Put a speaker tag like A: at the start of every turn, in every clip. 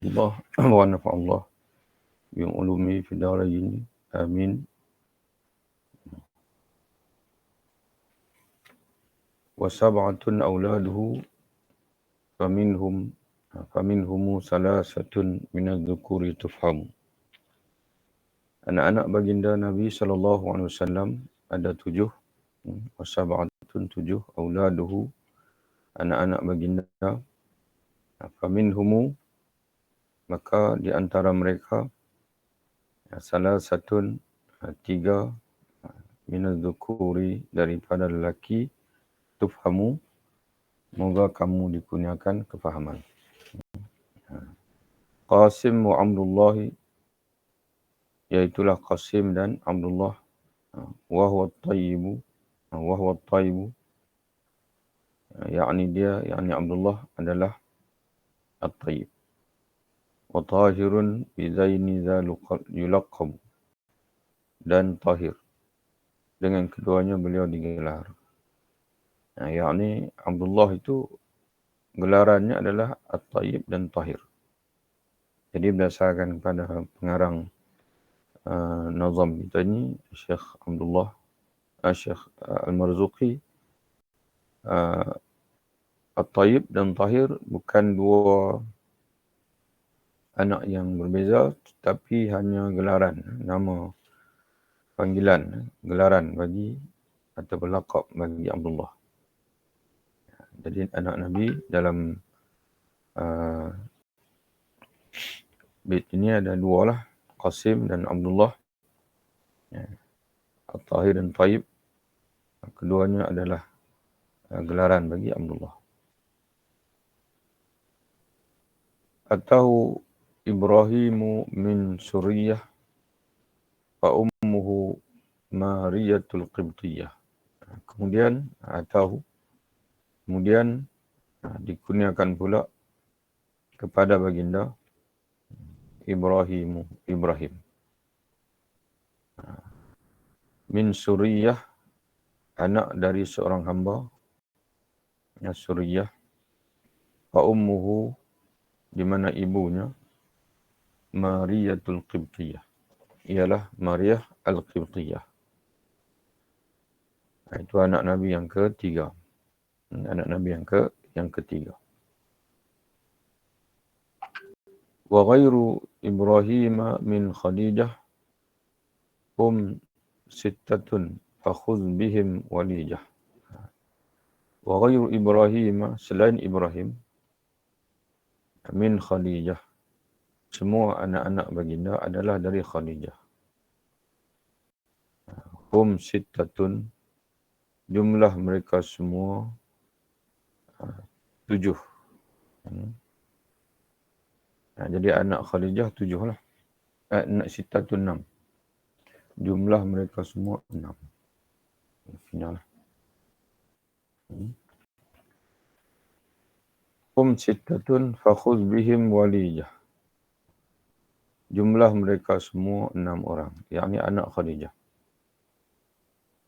A: الله ونفع الله بعلومه في الدارين آمين. وسبعة أولاده فمنهم ثلاثة من الذكور تفهم. Anak-anak baginda Nabi SAW ada 7. Wasab'atun 7 auladuhu, anak-anak baginda. Faminhumu, maka di antara mereka salah satu 3 minaz dzukuri daripada lelaki tufhamu, moga kamu dikurniakan kefahaman. Qasim wa Abdullah, yaitulah Qasim dan Abdullah. Wa huwa at-tayyibu, yakni Abdullah adalah at-tayyib. Wa tahirun bizaini yulaqab, dan tahir, dengan keduanya beliau digelar. Yakni Abdullah itu gelarannya adalah at-tayyib dan tahir. Jadi berdasarkan kepada pengarang nazam kita ini, Syekh Abdullah Syekh Al-Marzuqi, at-tayyib dan tahir bukan dua anak yang berbeza, tapi hanya gelaran, nama panggilan, gelaran bagi atau laqab bagi Abdullah. Jadi anak Nabi dalam bait ini ada 2 lah, Qasim dan Abdullah. At-Tahir dan Tayyib, keduanya adalah gelaran bagi Abdullah. Atahu Ibrahimu min Suriyah fa ummuhu Mariyatul Qibtiyah. Kemudian dikurniakan pula kepada baginda Ibrahim min Suriyah, anak dari seorang hamba, Suriyah. Fa ummuhu, di mana ibunya, Mariyatul Qibtiyah, ialah Maryah Al-Qibtiyah. Itu anak Nabi yang ketiga. Anak Nabi yang ketiga. Wa ghairu Ibrahim min Khadijah sittatun fakhudh bihim walijah. Wa ghairu Ibrahim, selain Ibrahim, min Khadijah, semua anak-anak baginda adalah dari Khadijah. Sittatun, jumlah mereka semua 7. Jadi anak Khadijah 7 lah. Sittatun 6. Jumlah mereka semua 6. Final lah. Sittatun fakhudh bihim walijah. Jumlah mereka semua 6 orang. Yakni anak Khadijah.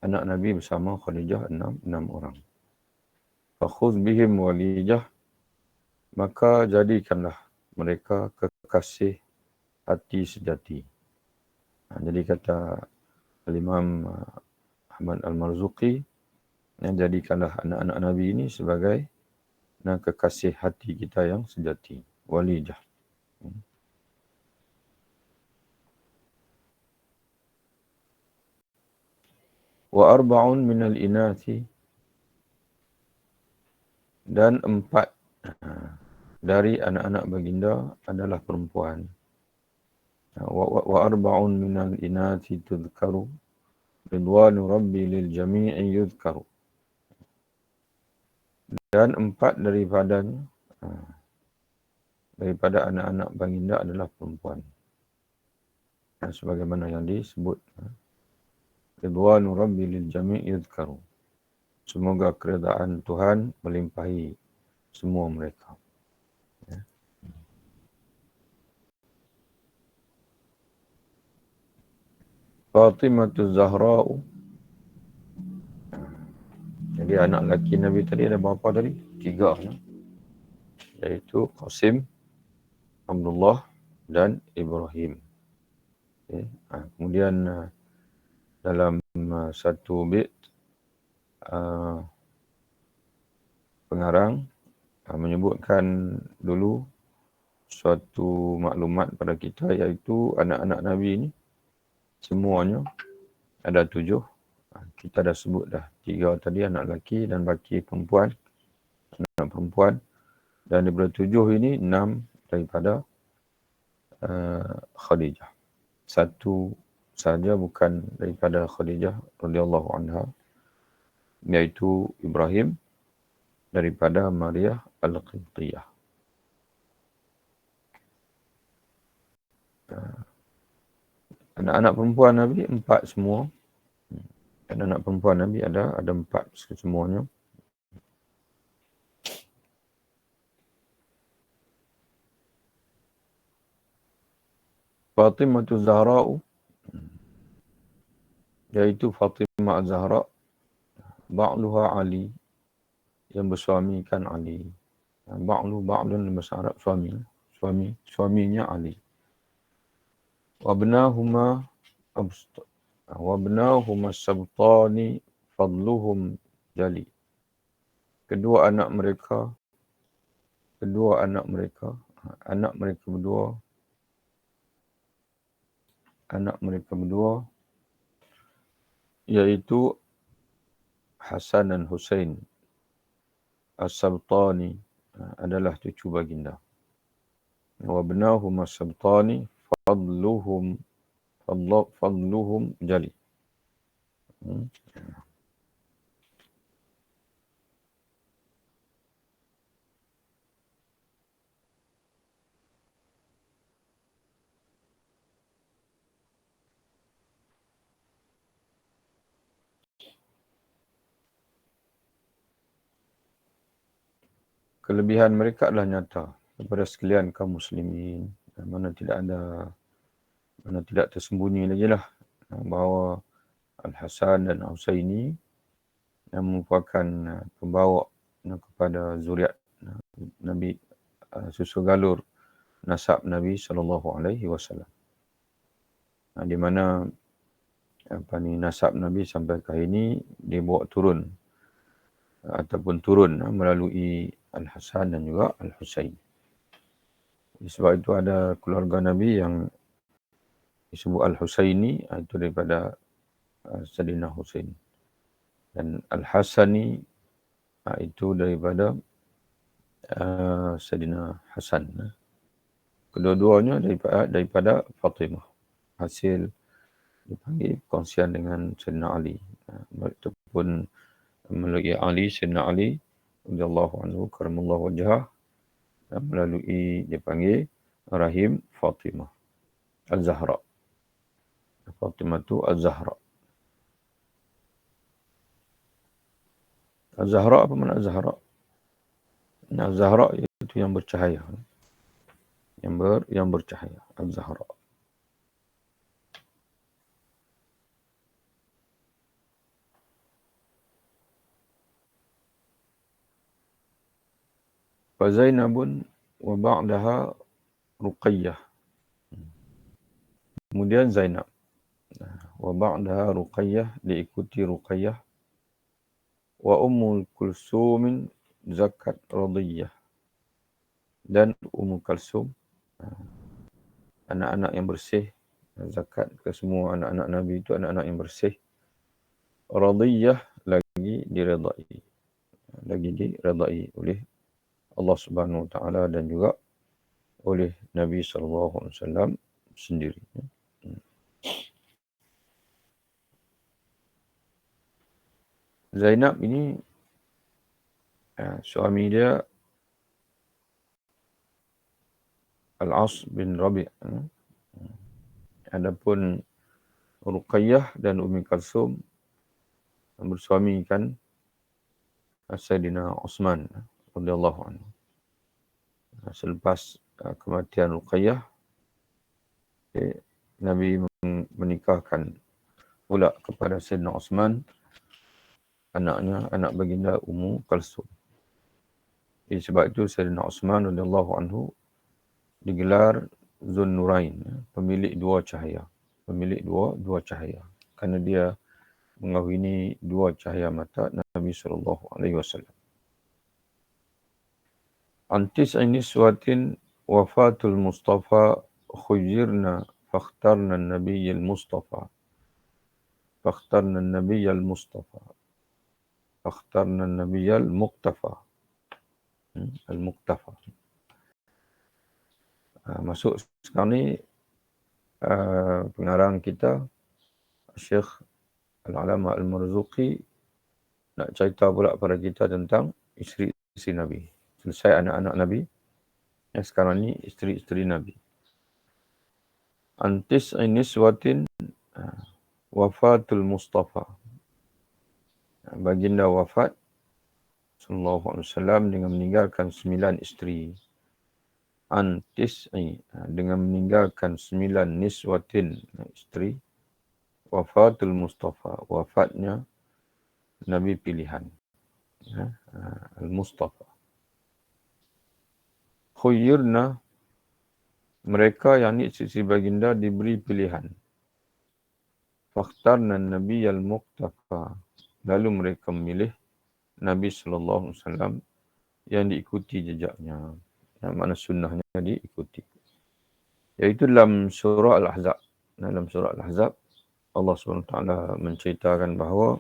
A: Anak Nabi bersama Khadijah 6 orang. Fakhudh bihim walijah, maka jadikanlah mereka kekasih hati sejati. Jadi kata Imam Ahmad Al-Marzuqi, jadikanlah anak-anak Nabi ini sebagai kekasih hati kita yang sejati. Walijah. Wa arba'un minal inathi, dan 4 dari anak-anak baginda adalah perempuan. Wa arba'un minal inathi tudhkaru ridwanu rabbi lil jami'i yudhkaru. Dan 4 daripada anak-anak baginda adalah perempuan. Sebagaimana yang disebut, ridwanu rabbi lil jami' yudhkaru. Semoga keredaan Tuhan melimpahi semua mereka. Fatimatu Zahra'u. Jadi anak lelaki Nabi tadi ada berapa tadi? 3. Iaitu Qasim, Abdullah dan Ibrahim. Okay. Kemudian dalam satu bait pengarang menyebutkan dulu suatu maklumat pada kita, iaitu anak-anak Nabi ni semuanya ada 7. Kita dah sebut dah 3 tadi, anak lelaki dan baki perempuan, anak perempuan. Dan daripada 7 ini 6 daripada Khadijah. 1 saja bukan daripada Khadijah radhiyallahu anha, iaitu Ibrahim daripada Maria Al-Qibtiyah. Anak-anak perempuan Nabi 4 semua. Anak-anak perempuan Nabi ada 4 semuanya. Fatimah Az-Zahra, iaitu Fatimah Az-Zahra, ba'luha Ali, yang bersuamikan Ali. Ba'lun bahasa Arab suaminya Ali. Wabnahuma sabtani fadluhum jali. Kedua anak mereka berdua iaitu Hasan dan Husain as-sabtani adalah cucu baginda. Wabnahuma sabtani fadluhum jali. Kelebihan mereka adalah nyata kepada sekalian kaum muslimin. Mana tidak tersembunyi lagi lah bahawa Al-Hasan dan Husaini yang merupakan pembawa kepada zuriat Nabi, susu galur nasab Nabi SAW. Di mana nasab Nabi sampai ke hari ini dibawa turun melalui Al-Hasan dan juga Al-Husain. Sebab itu ada keluarga Nabi yang disebut Al-Husaini, itu daripada Sayyidina Husain. Dan Al-Hasani itu daripada Sayyidina Hasan. Kedua-duanya daripada Fatimah. Hasil dipanggil perkongsian dengan Sayyidina Ali. Ataupun melalui Ali, Sayyidina Ali radhiyallahu anhu karamallahu wajhah, melalui dipanggil rahim Fatimah Az-Zahra. Fatimah tu Az-Zahra. Az-Zahra apa makna Az-Zahra? Az-Zahra itu yang bercahaya. Yang bercahaya. Az-Zahra. Fa Zainabun wa ba'daha Ruqayyah. Kemudian Zainab. Wa ba'daha Ruqayyah, diikuti Ruqayyah. Wa Ummul Kulsum zakat radiyah. Dan Ummu Kalsum, anak-anak yang bersih. Zakat ke semua anak-anak Nabi itu anak-anak yang bersih. Radiyah, lagi diredai oleh Allah Subhanahu Wa Taala dan juga oleh Nabi sallallahu alaihi wasallam sendiri. Zainab ini suami dia Al-As bin Rabi'. Adapun Ruqayyah dan Ummi Kalsum bersuamikan Sayyidina Utsman radhiyallahu anhu. Selepas kematian Ruqayyah, Nabi menikahkan pula kepada Sayyidina Utsman anak baginda Ummu Kalsum. Sebab itu Sayyidina Utsman radhiyallahu anhu digelar Zun Nurain, pemilik dua cahaya. Pemilik dua cahaya. Kerana dia mengawini dua cahaya mata Nabi SAW. Antis niswatin wafatul Mustafa khuyirna fakhtarna Nabiyyal Mustafa. Fakhtarna Nabiyyal Mustafa. Fakhtarna Nabiyyal Muqtafa. Al-Muqtafa. Masuk sekarang ni pengarang kita Syekh Al-Alama Al-Marzuqi nak cerita pula pada kita tentang isteri-isteri Nabi. Selesai anak-anak Nabi, yang sekarang ni isteri-isteri Nabi. Antis niswatin wafatul Mustafa. Baginda wafat sallallahu alaihi wasallam dengan meninggalkan 9 isteri. Antis'i dengan meninggalkan 9 niswatin isteri. Wafatul Mustafa, wafatnya Nabi pilihan. Al-Mustafa. Khuyirna, mereka yang ni isteri baginda diberi pilihan. Fakhtarna Nabi al-Muqtafa. Lalu mereka memilih Nabi SAW yang diikuti jejaknya. Yang mana sunnahnya diikuti. Iaitu dalam surah Al-Ahzab. Dalam surah Al-Ahzab, Allah SWT menceritakan bahawa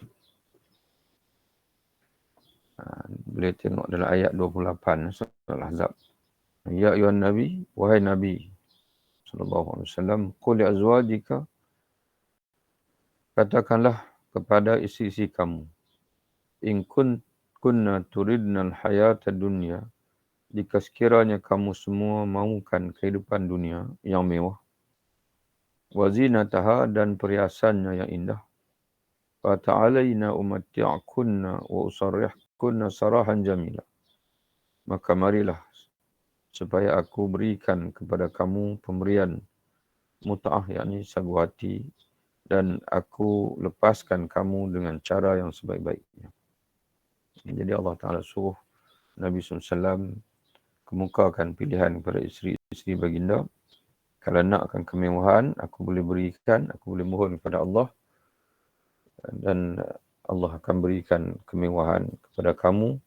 A: boleh tengok dalam ayat 28 surah Al-Ahzab. Ya ayuhan Nabi, wahai Nabi SAW, qul li azwajika, katakanlah kepada isteri-isteri kamu, in kunna turidnal hayata dunya, jika sekiranya kamu semua mahukan kehidupan dunia yang mewah, wa zinataha, dan perhiasannya yang indah, fa ta'alaina umatti'kunna wa usarrihkunna sarahan jamila, maka marilah supaya aku berikan kepada kamu pemberian mut'ah, yakni sagu hati, dan aku lepaskan kamu dengan cara yang sebaik-baiknya. Jadi Allah Ta'ala suruh Nabi SAW kemukakan pilihan kepada isteri-isteri baginda. Kalau nakkan kemewahan, aku boleh berikan, aku boleh mohon kepada Allah, dan Allah akan berikan kemewahan kepada kamu.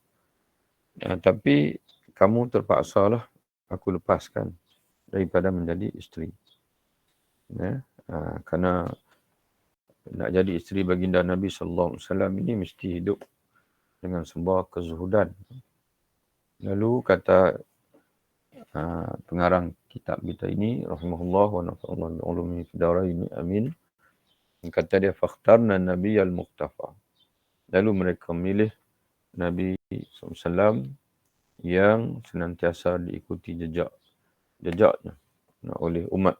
A: Tapi kamu terpaksalah aku lepaskan daripada menjadi isteri. Kerana nak jadi isteri baginda Nabi SAW ini mesti hidup dengan sebuah kezuhudan. Lalu kata pengarang kitab kita ini, rahimahullah wa nafa'allah bi'ulumi fidaraini, amin. Kata dia, fakhtarna Nabi al-Muqtafa. Lalu mereka memilih Nabi SAW yang senantiasa diikuti jejaknya oleh umat.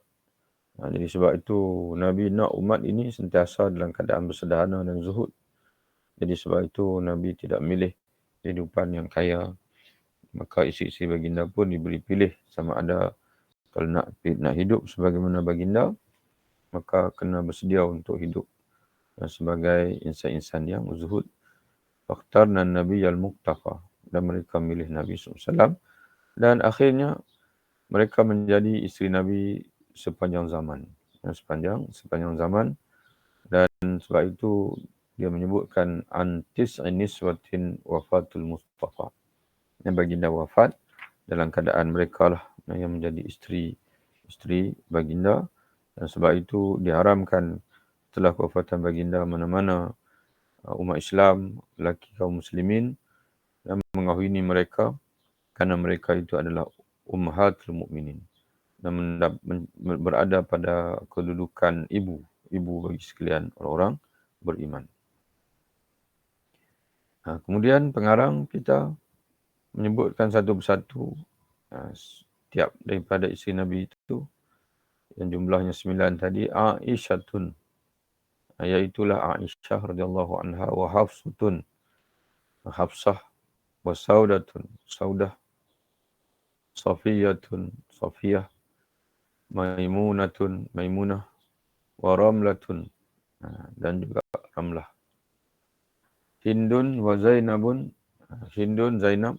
A: Jadi sebab itu Nabi nak umat ini sentiasa dalam keadaan bersederhana dan zuhud. Jadi sebab itu Nabi tidak milih kehidupan yang kaya. Maka isi-isi baginda pun diberi pilih sama ada kalau nak hidup sebagaimana baginda, maka kena bersedia untuk hidup sebagai insan-insan yang zuhud. Fakhtarna Nabi al-Muqtafa, dan mereka milih Nabi SAW. Dan akhirnya mereka menjadi isteri Nabi sepanjang zaman. Sepanjang zaman. Dan sebab itu dia menyebutkan antis niswatin wafatul Mustafa. Yang baginda wafat dalam keadaan mereka lah yang menjadi isteri baginda. Dan sebab itu diharamkan setelah kewafatan baginda mana-mana umat Islam, lelaki kaum muslimin, dan mengahwini mereka kerana mereka itu adalah ummahatul mukminin dan berada pada kedudukan ibu bagi sekalian orang-orang beriman. Kemudian pengarang kita menyebutkan satu persatu setiap daripada isteri Nabi itu, yang jumlahnya 9 tadi. Aisyatun, iaitulah Aisyah radhiyallahu anha, wa Hafsatun, Hafsah, wa Saudatun, Saudah, Safiyatun, Safiyah, Maimunatun, Maimunah, wa Ramlatun, dan juga Ramlah. Hindun wa Zainabun, Hindun, Zainab,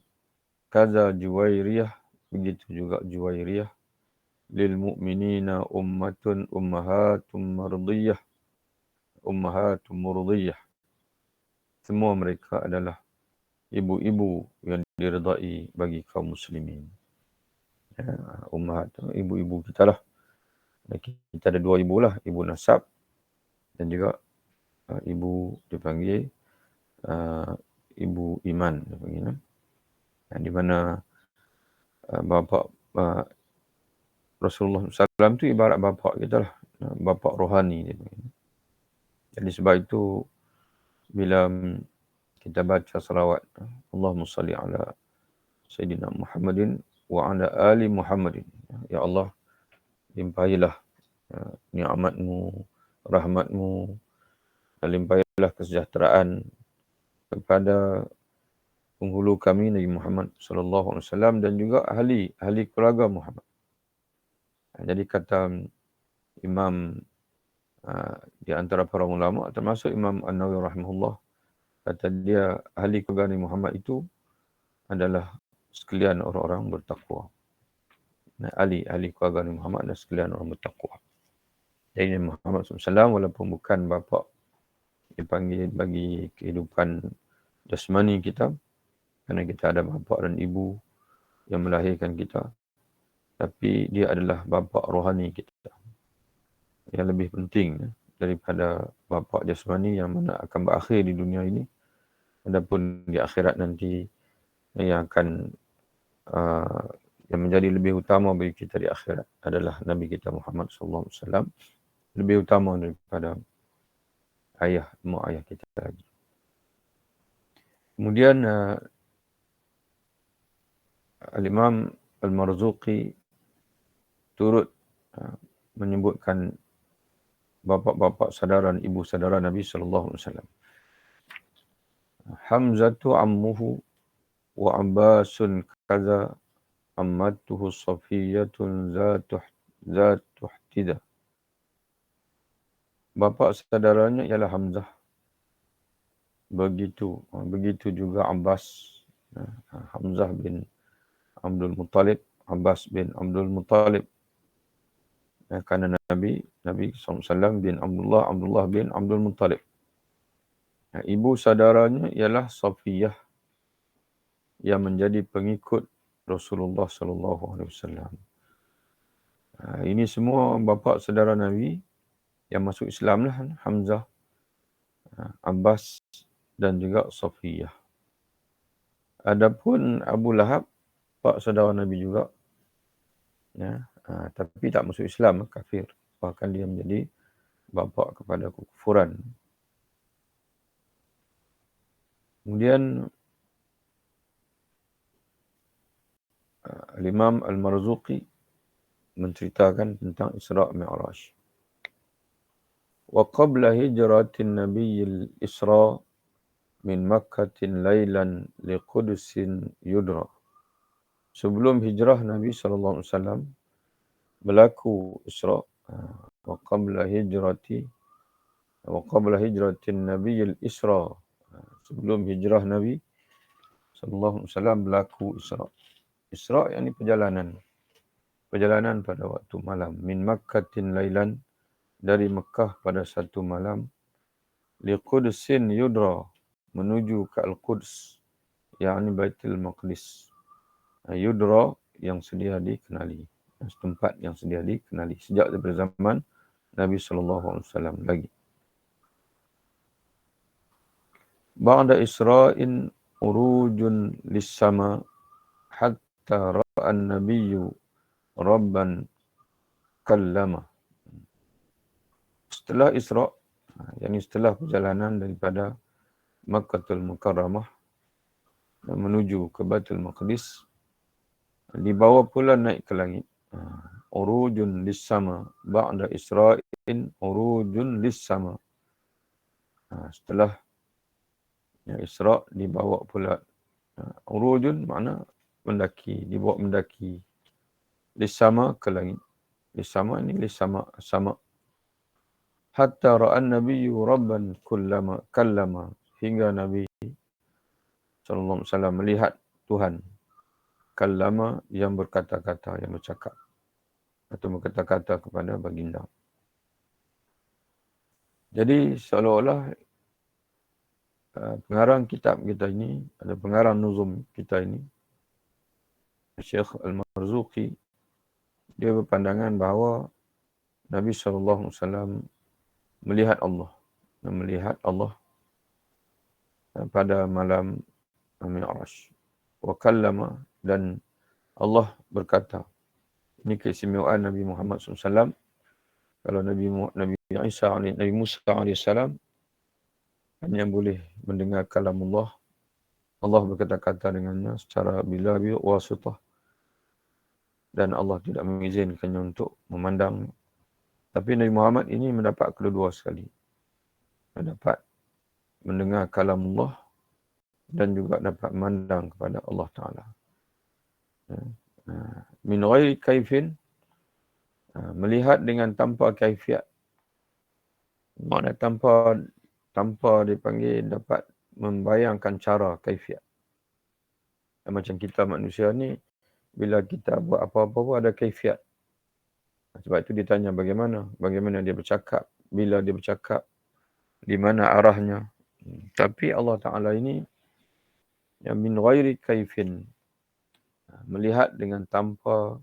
A: kaza Juwairiyah, begitu juga Juwairiyah, lil mu'minina ummahatun murdiyah. Semua mereka adalah ibu-ibu yang diredai bagi kaum muslimin. Ya, ummahat tu ibu-ibu kita lah. Kita ada dua ibu lah, ibu nasab dan juga ibu dipanggil ibu iman dipanggil. Di mana bapa Rasulullah SAW tu ibarat bapa kita lah, bapa rohani dipanggil. Jadi sebab itu bila kita baca salawat Allahumma salli ala Sayyidina Muhammadin wa ala ali Muhammadin. Ya Allah, limpahilah ni'matmu, rahmatmu, limpahilah kesejahteraan kepada penghulu kami Nabi Muhammad sallallahu alaihi wasallam dan juga ahli keluarga Muhammad. Jadi kata Imam di antara para ulama termasuk Imam An-Nawawi rahimahullah, kata dia ahli keluarga Nabi Muhammad itu adalah sekalian orang-orang bertakwa. Ahli keluarga Nabi Muhammad adalah sekalian orang bertakwa. Jadi Nabi Muhammad SAW walaupun bukan bapa dipanggil bagi kehidupan jasmani kita, kerana kita ada bapa dan ibu yang melahirkan kita, tapi dia adalah bapa rohani kita. Yang lebih penting daripada bapa jasmani yang mana akan berakhir di dunia ini, adapun di akhirat nanti yang akan yang menjadi lebih utama bagi kita di akhirat adalah Nabi kita Muhammad SAW, lebih utama daripada mak ayah kita lagi. Kemudian Al-Imam Al-Marzuqi turut menyebutkan bapa-bapa saudara dan ibu saudara Nabi sallallahu alaihi wasallam. Hamzatu ammuhu wa Abbasun kaza ammatuhu Safiyyatun zatuh tida. Bapa saudaranya ialah Hamzah. Begitu juga Abbas. Hamzah bin Abdul Muttalib, Abbas bin Abdul Muttalib. Kerana Nabi SAW bin Abdullah bin Abdul Muttalib. Ibu saudaranya ialah Safiyah yang menjadi pengikut Rasulullah SAW. Ini semua bapa saudara Nabi yang masuk Islam lah, Hamzah, Abbas dan juga Safiyah. Adapun Abu Lahab, pak saudara Nabi juga, tapi tak masuk Islam, kafir. Bahkan dia menjadi bapa kepada kekufuran. Kemudian Imam Al-Marzuqi menceritakan tentang Isra' Mi'raj. Wa qabla hijratin Nabiyil Isra' min Makkatin laylan liqudusin yudra. Sebelum hijrah Nabi SAW berlaku Isra'. Wa qabla hijratin Nabiyil Isra'. Sebelum hijrah Nabi SAW berlaku Isra'. Isra' yang ini perjalanan pada waktu malam. Min Makkatin laylan, dari Mekah pada satu malam. Liqudusin yudra, menuju ke Al-Quds, yakni Baitul Maqdis. Yudra yang sedia dikenali, tempat yang sedia dikenali sejak daripada zaman Nabi SAW lagi. Ba'da Isra'in urujun lis-sama hatta ra'an nabiyyu rabban kallama. Setelah Isra', yakni setelah perjalanan daripada Makkatul Mukarramah menuju ke Baitul Maqdis, dibawa pula naik ke langit. Urujun lis-sama ba'da Isra'in urujun lis-sama. Setelah Isra' dibawa pula urujun makna mendaki, dibawa mendaki lis-sama ke langit. Lis-sama ini sama. Hatta ra'an nabiyyu rabban kallama, hingga Nabi SAW melihat Tuhan. Kallama yang berkata-kata, yang bercakap. atau berkata-kata kepada baginda. Jadi seolah-olah pengarang kitab kita ini, ada pengarang nuzum kita ini, Syekh Al-Marzuqi, dia berpandangan bahawa Nabi SAW melihat Allah. Melihat Allah pada malam Mi'raj. Wa kallama, dan Allah berkata. Ini keistimewaan Nabi Muhammad SAW. Kalau Nabi Musa AS hanya boleh mendengar kalam Allah. Allah berkata-kata dengannya secara bila wasitah. Dan Allah tidak mengizinkannya untuk memandang. Tapi Nabi Muhammad ini mendapat kedua sekali. Mendapat mendengar kalam Allah dan juga dapat memandang kepada Allah Ta'ala. Min ghairi kaifin, melihat dengan tanpa kaifiat. Makna tanpa dipanggil dapat membayangkan cara kaifiat. Macam kita manusia ni, bila kita buat apa-apa pun ada kaifiat. Sebab itu ditanya bagaimana dia bercakap, bila dia bercakap, di mana arahnya. Tapi Allah Ta'ala ini yang min ghairi kaifin, melihat dengan tanpa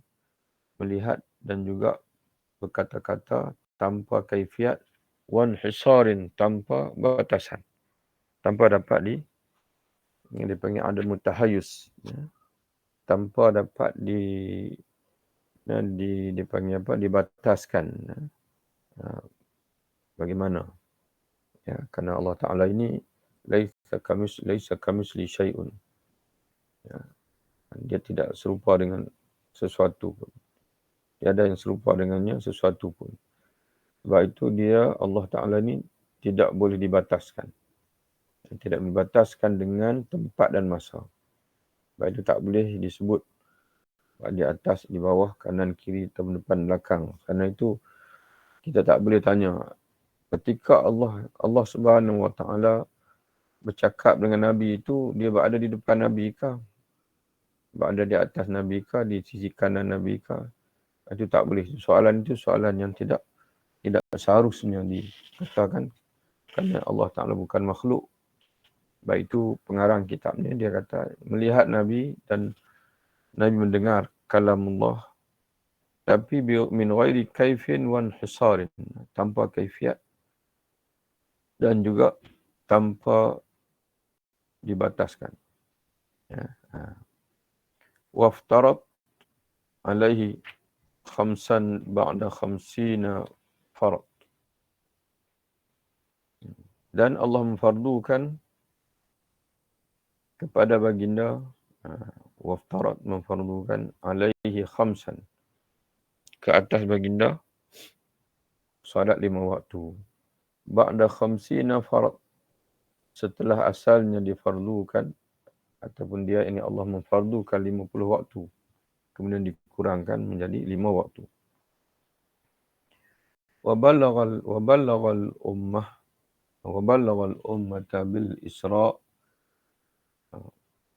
A: melihat dan juga berkata-kata tanpa kaifiat, wan hisarin, tanpa batasan, tanpa dapat yang dipanggil ada mutahayus, tanpa dapat dipanggil apa, dibataskan. Bagaimana? Ya, karena Allah Ta'ala ini laisa kamisli syai'un. Ya, dia tidak serupa dengan sesuatu pun. Tiada yang serupa dengannya sesuatu pun. Sebab itu Allah Ta'ala ni tidak boleh dibataskan. Tidak dibataskan dengan tempat dan masa. Sebab itu tak boleh disebut di atas, di bawah, kanan, kiri, depan, belakang. Karena itu kita tak boleh tanya. Ketika Allah Subhanahu Wa Ta'ala bercakap dengan Nabi itu, dia berada di depan Nabi kah? Berada di atas Nabi kah? Di sisi kanan Nabi kah? Itu tak boleh. Soalan itu soalan yang tidak seharusnya dikatakan. Kerana Allah Ta'ala bukan makhluk. Baik itu pengarang kitabnya, dia kata melihat Nabi dan Nabi mendengar kalamullah. Tapi min ghairi kaifin wan hisarin. Tanpa kaifiat. Dan juga tanpa dibataskan. Ya. Waftarat alaihi khamsan ba'da khamsina farad. Dan Allah memfardukan kepada baginda, waftarat, memfardukan alaihi khamsan, ke atas baginda salat 5 waktu. Ba'da khamsina farad, setelah asalnya difardukan, ataupun ini Allah memfardukan 50 waktu, kemudian dikurangkan menjadi 5 waktu. Wa ballagha al-ummata bil isra'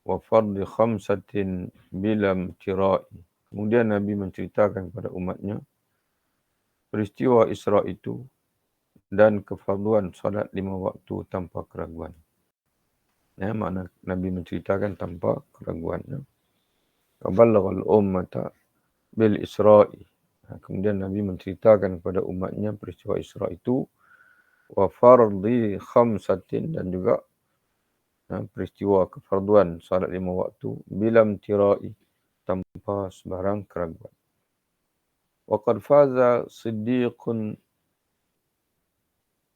A: wa fardhi khamsatin bilam tira'i. Kemudian Nabi menceritakan kepada umatnya peristiwa Isra' itu dan kefarduan salat 5 waktu tanpa keraguan. Ya, makna Nabi menceritakan tanpa keraguan. Wa ballagha al-ummata bil isra'i. Kemudian Nabi menceritakan kepada umatnya peristiwa Isra' itu, wa fardhi khamsatin, dan juga peristiwa kefarduan salat 5 waktu bilam tira'i, tanpa sebarang keraguan. Wa qad faza siddiqun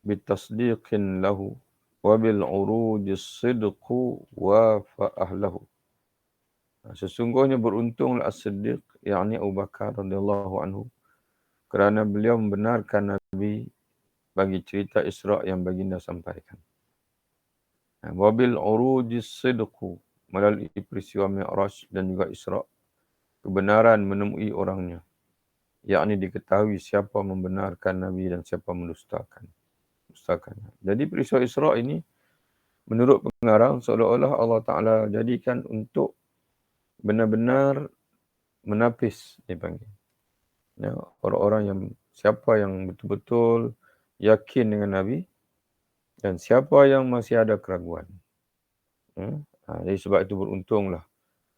A: bitasdiqin lahu wa bil urujis sidqu wa fa'ahlahu. Sesungguhnya beruntunglah as-siddiq, yakni Abu Bakar radhiyallahu anhu, kerana beliau membenarkan Nabi bagi cerita Isra' yang baginda sampaikan. Wa bil urujis sidqu, melalui peristiwa Mi'raj dan juga Isra', kebenaran menemui orangnya, yakni diketahui siapa membenarkan Nabi dan siapa mendustakan. Jadi peristiwa Isra' ini menurut pengarang seolah-olah Allah Ta'ala jadikan untuk benar-benar menapis, dipanggil. Ya, siapa yang betul-betul yakin dengan Nabi dan siapa yang masih ada keraguan. Jadi sebab itu beruntunglah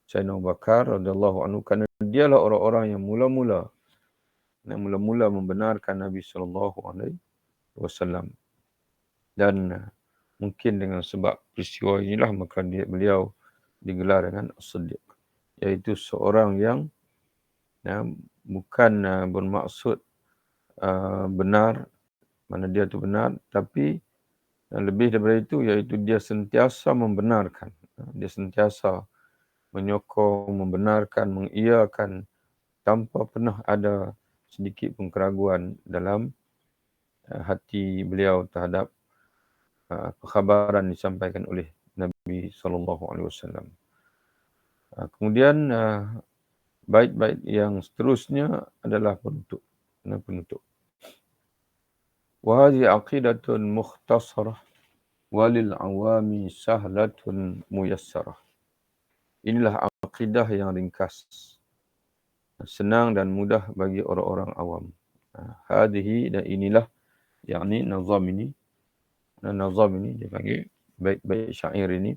A: Sayyidina Abu Bakar radhiyallahu anhu, kerana dialah orang-orang yang mula-mula membenarkan Nabi sallallahu alaihi wasallam. Dan mungkin dengan sebab peristiwa inilah maka beliau digelar dengan As-Siddiq, iaitu seorang yang bukan bermaksud benar, mana dia tu benar, tapi lebih daripada itu iaitu dia sentiasa membenarkan. Dia sentiasa menyokong, membenarkan, mengiyakan tanpa pernah ada sedikit pun keraguan dalam hati beliau terhadap kekhabaran disampaikan oleh Nabi SAW. Kemudian bait-bait yang seterusnya adalah penutup. Wa hadhihi aqidatun mukhtasarah walil awami sahlatun muyassarah. Inilah akidah yang ringkas, senang dan mudah bagi orang-orang awam. Hadhihi, dan inilah, yakni nazam ini dia panggil bait-bait syair ini,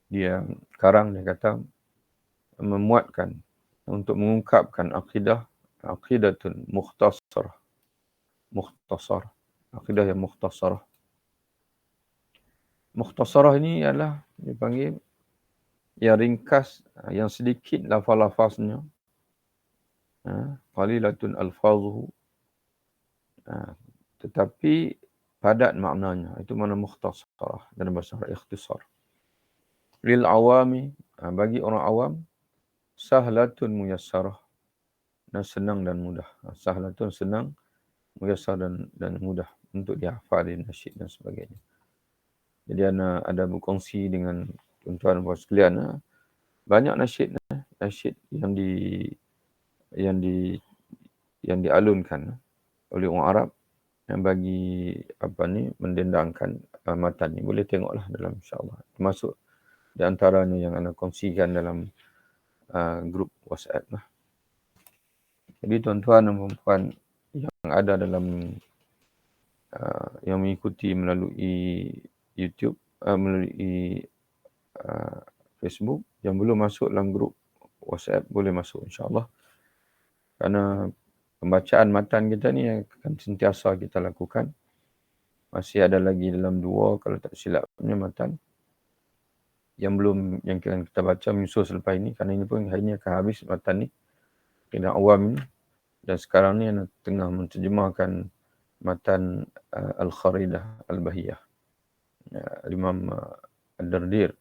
A: dia karang, dia kata memuatkan untuk mengungkapkan aqidatun mukhtasarah, akidah yang mukhtasarah. Mukhtasarah ini adalah dipanggil yang ringkas, yang sedikit lafaz-lafaznya, qalilatun alfazuhu, tetapi padat maknanya. Itu makna mukhtasarah dalam bahasa Arab, ikhtisar. Lil awami, bagi orang awam, sahlatun muyassarah, dan senang dan mudah. Sahlatun senang, muyassar dan mudah untuk dihafal, nasyid dan sebagainya. Jadi ada berkongsi dengan tuan-tuan dan puan sekalian, banyak nasyid yang dialunkan oleh orang Arab yang bagi mendendangkan matan ni. Boleh tengoklah dalam, insya-Allah. Termasuk di antaranya yang anda kongsikan dalam grup WhatsApp lah. Jadi tuan-tuan dan puan yang ada dalam yang mengikuti melalui YouTube, melalui Facebook, yang belum masuk dalam grup WhatsApp boleh masuk, insya-Allah. Kerana pembacaan matan kita ni akan sentiasa kita lakukan. Masih ada lagi dalam 2, kalau tak silapnya, matan yang kita baca menyusul selepas ini. Kerana ini pun hari ini akan habis matan ni, kena awam ni. Dan sekarang ni tengah menterjemahkan matan Al-Kharidah Al-Bahiyah, Imam Ad-Dardir.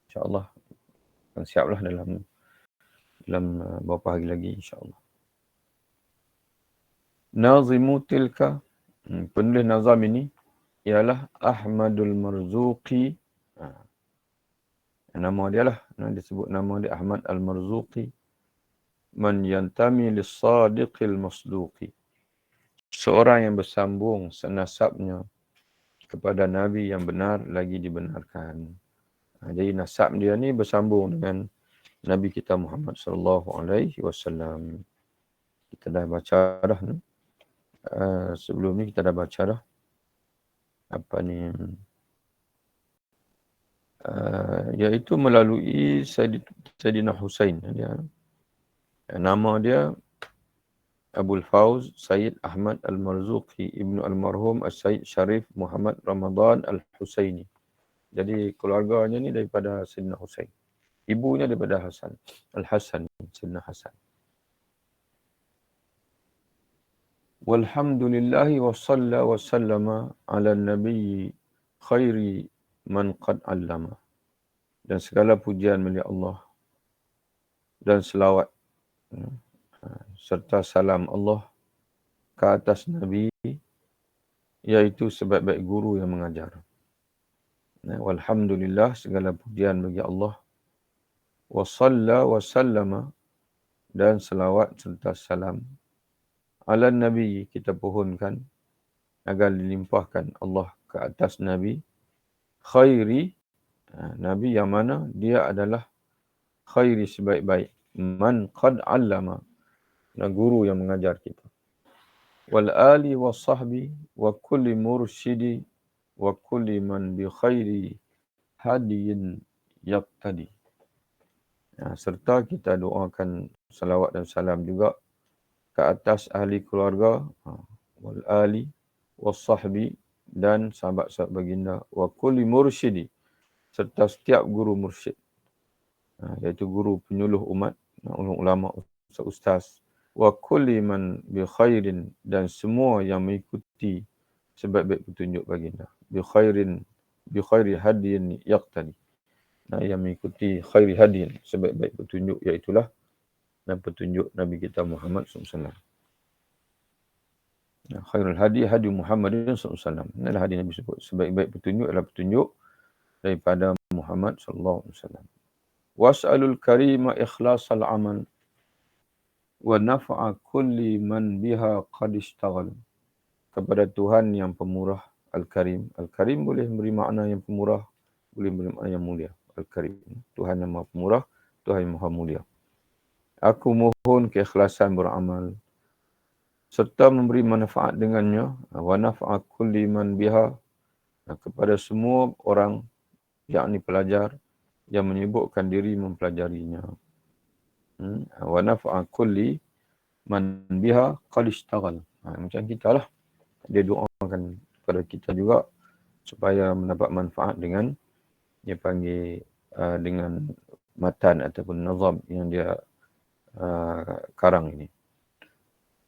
A: InsyaAllah akan siaplah dalam beberapa hari lagi, insyaAllah. Nazimu tilka, penulis nazam ini ialah Ahmadul Marzuqi. Nama dia lah, disebut nama dia Ahmad Al-Marzuqi. Man yantami lis-sadiqil masduqi. Seorang yang bersambung senasabnya kepada Nabi yang benar lagi dibenarkan. Jadi nasab dia ni bersambung dengan Nabi kita Muhammad sallallahu alaihi wasallam. Kita dah baca dah ni. Sebelum ni kita dah baca dah iaitu melalui Sayyidina Husain. Nama dia Abul Fawz Sayyid Ahmad Al-Marzuqi Ibnu Al-Marhum As-Sayyid Syarif Muhammad Ramadan Al-Husaini. Jadi keluarganya ni daripada Sayyidina Husain. Ibunya daripada Al-Hasan, Sayyidina Hasan. Walhamdulillahi wa salla wa sallama ala nabi khairi man qad allama. Dan segala pujian milik Allah dan selawat serta salam Allah ke atas Nabi, iaitu sebaik-baik guru yang mengajar. Walhamdulillah, segala pujian bagi Allah. Wa salla wa sallama, dan selawat serta salam ala Nabi, kita pohonkan agar dilimpahkan Allah ke atas Nabi khairi, Nabi yang mana dia adalah khairi, sebaik-baik, man qad allama, guru yang mengajar kita. Wal ali was sahbi wa kulli mursyidi wa kulli man bi khairi hadiyin yaqtadi. Serta kita doakan salawat dan salam juga ke atas ahli keluarga, wal ali was sahbi, dan sahabat-sahabat baginda, wa kulli mursyidi, serta setiap guru mursyid, iaitu guru penyuluh umat, ulama, ustaz, wa kulli man bi khairin, dan semua yang mengikuti sebaik-baik petunjuk baginda, bi khairi hadiyin yaqtadi, yang mengikuti khairi hadiyin, sebaik-baik petunjuk, iaitulah dan petunjuk Nabi kita Muhammad SAW. Khairul hadi hadi Muhammadin SAW. Inilah hadis Nabi sebut, sebaik-baik petunjuk adalah petunjuk daripada Muhammad SAW. Was'alul karima ikhlasal amal wa naf'a kulli man biha qad ishtaghal. Kepada Tuhan yang pemurah, Al-Karim. Al-Karim boleh memberi makna yang pemurah, boleh memberi makna yang mulia. Al-Karim, Tuhan yang maha pemurah, Tuhan yang maha mulia. Aku mohon keikhlasan beramal serta memberi manfaat dengannya, wa naf'a kulli man biha, kepada semua orang, yakni pelajar yang menyibukkan diri mempelajarinya. Wa naf'a kulli man biha qad ishtaghal. Macam kita lah. Dia doakan kepada kita juga supaya mendapat manfaat dengan dia panggil dengan matan ataupun nazam yang dia karang ini.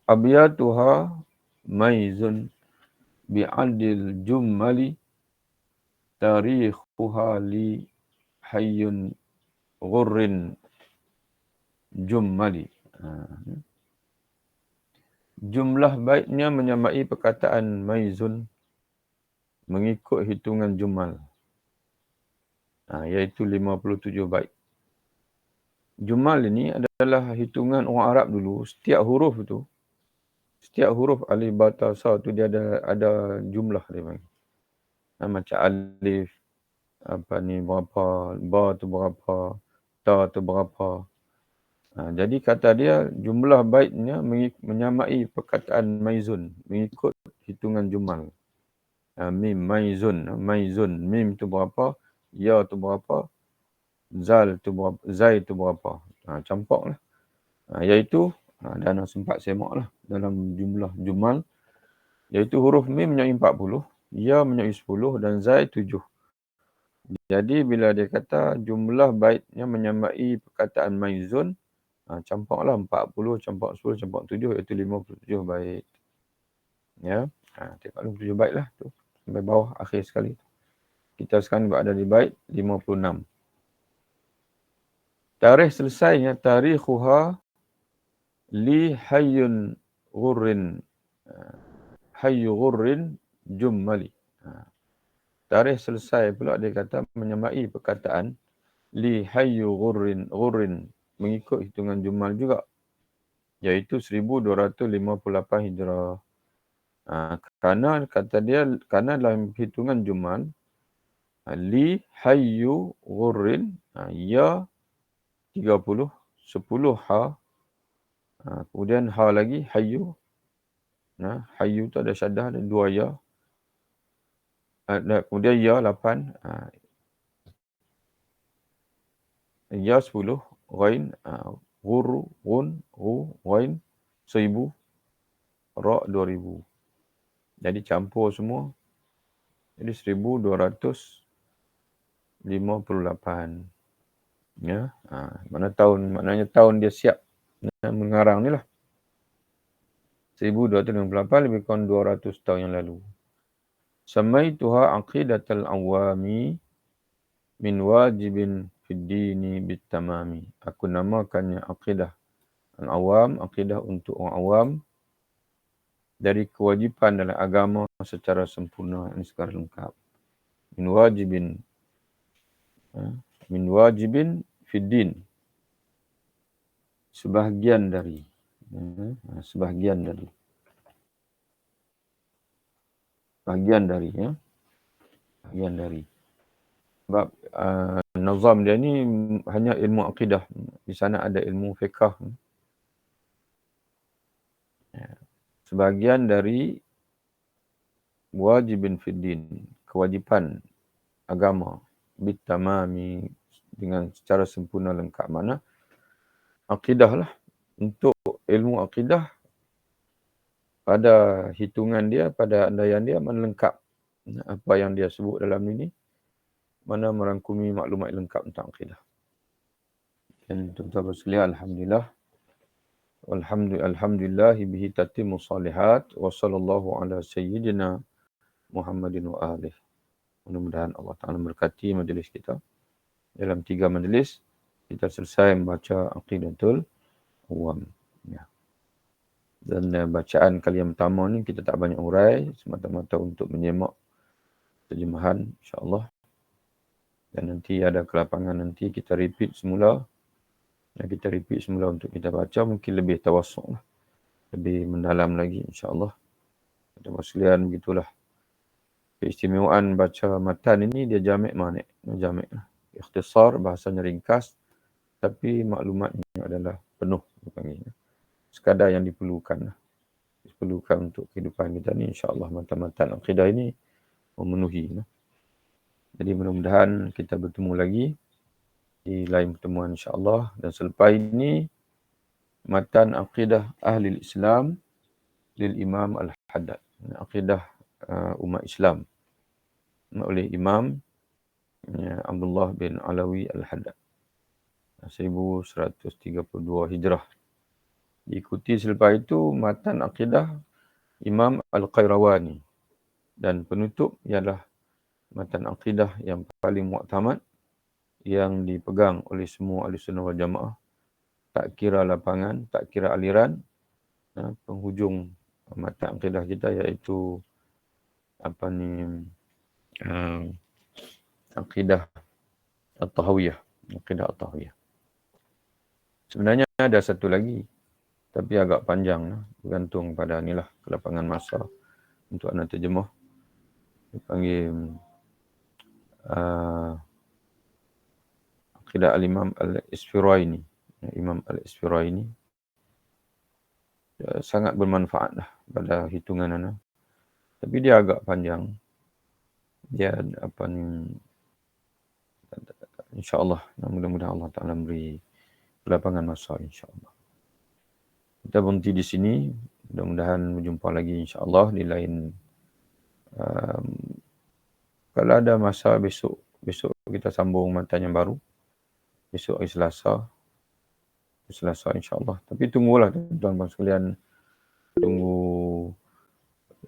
A: Abiyatuha maizun bi'adil jummali tarikhuha li hayyun ghurrin jummali. Jumlah baitnya menyamai perkataan maizun mengikut hitungan jummal, iaitu 57 bait. Jummal ini adalah hitungan orang Arab dulu. Setiap huruf itu, setiap huruf alif, ba, ta, sa tu dia ada jumlah dia panggil. Macam alif berapa, ba tu berapa, ta tu berapa. Jadi kata dia jumlah baitnya menyamai perkataan maizun mengikut hitungan jummal. Mim maizun, mim tu berapa, ya tu berapa, zal tu berapa, zai tu berapa. Campaklah. Iaitu dan sempat semaklah dalam jumlah jummal, iaitu huruf mim menyamai 40, ya menyamai 10 dan zai 7. Jadi bila dia kata jumlah baitnya menyamai perkataan maizun, campaklah 40, campak 10, campak 7, iaitu 57 bait. Ya. Tengok 57 bait lah tu. Sampai bawah akhir sekali. Kita sekarang berada di bait 56. Tarikh selesainya tarikhuha li hayyun ghurrin. Hayyu ghurrin jummali. Tarikh selesai pula dia kata menyamai perkataan li hayyu ghurrin mengikut hitungan jummal juga, iaitu 1258 Hijrah. Kerana kata dia, kerana dalam hitungan jummal li hayyu ghurrin, ya 30, 10 ha, kemudian ha lagi hayyu. Hayyu tu ada syaddah, ada 2 ya. Kemudian ya 8, ya 10, ghain, ghurru, ghun, hu, ghain 1000, ra 2000. Jadi campur semua. Jadi 1258. Ya, maknanya tahun dia siap mengarang ni lah. 1258 lebih kurang 200 tahun yang lalu. Samaituha aqidatal awami min wajibin fid dini bitamami. Aku namakannya aqidah al-awam, aqidah untuk orang awam, dari kewajipan dalam agama secara sempurna dan secara lengkap. Min wajibin fid din. Sebahagian dari. Sebahagian dari. Bahagian dari. Sebab nazam dia ni hanya ilmu akidah. Di sana ada ilmu fiqh. Sebahagian dari wajibin fiddin, kewajipan agama, bitamami, dengan secara sempurna lengkap. Mana akidah lah. Untuk ilmu akidah, pada hitungan dia, pada andaian dia, mana lengkap. Apa yang dia sebut dalam ini, mana merangkumi maklumat lengkap tentang akidah. Dan tuan-tuan sekalian, alhamdulillah. Alhamdulillahi bihi tatimmu salihat. Wa sallallahu ala sayyidina Muhammadin wa alihi. Mudah-mudahan Allah Ta'ala berkati majlis kita. Dalam 3 majlis, kita selesai membaca Aqidatul Awam. Ya. Dan bacaan kali yang pertama ni kita tak banyak urai, semata-mata untuk menyemak terjemahan, insyaAllah. Dan nanti ada kelapangan nanti kita repeat semula. Dan kita repeat semula untuk kita baca, mungkin lebih tawassuk lah. Lebih mendalam lagi, insyaAllah. Teman-teman sekalian, begitulah. Keistimewaan baca matan ini, dia jamek manik. Jamek lah. Ikhtisar, bahasanya ringkas. Tapi maklumatnya adalah penuh. Dipanggilnya. Sekadar yang diperlukan lah. Diperlukan untuk kehidupan kita ni, insyaAllah matan-matan akidah ini memenuhi. Jadi mudah-mudahan kita bertemu lagi di lain pertemuan insyaAllah. Dan selepas ini, matan aqidah ahli Islam lil Imam Al-Haddad. Aqidah umat Islam oleh Imam Abdullah bin Alawi Al-Haddad. 1132 Hijrah. Diikuti selepas itu matan aqidah Imam Al-Qayrawani. Dan penutup ialah matan aqidah yang paling mu'tamad yang dipegang oleh semua ahli sunnah wal jamaah. Tak kira lapangan, tak kira aliran. Penghujung matan aqidah kita iaitu aqidah At-Tahawiyah. Aqidah At-Tahawiyah. Sebenarnya ada satu lagi, tapi agak panjang. Bergantung pada inilah kelapangan masa untuk anda terjemah. Dipanggil Aqidah Al-Imam Al-Isfiraini. Imam Al-Isfiraini. Sangat bermanfaat lah pada hitungan anda. Tapi dia agak panjang. Dia insyaAllah. Mudah-mudahan Allah Ta'ala beri kelapangan masa insyaAllah. Kita berhenti di sini. Mudah-mudahan berjumpa lagi insyaAllah di lain. Kalau ada masa besok kita sambung matan yang baru. Besok hari Selasa insyaAllah. Tapi tunggulah tuan-tuan sekalian. Tunggu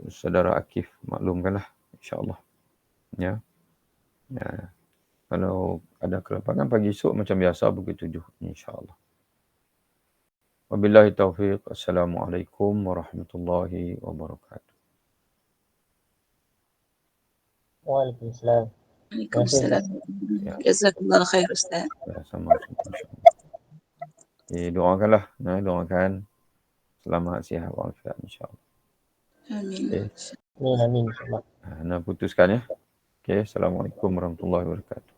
A: saudara Akif maklumkanlah insyaAllah. Ya. Kalau ada kelapangan pagi esok macam biasa pukul 7 insyaAllah. Wabillahi taufiq. Assalamualaikum warahmatullahi wabarakatuh.
B: Waalaikumsalam.
C: Waalaikumsalam. Jazakallah khair Ustaz.
A: Ya, sama-sama. Doakanlah. Doakan. Selamat sihat walafiat insyaAllah.
C: Amin.
B: Amin insyaAllah.
A: Nak putuskan ya. Assalamualaikum warahmatullahi wabarakatuh.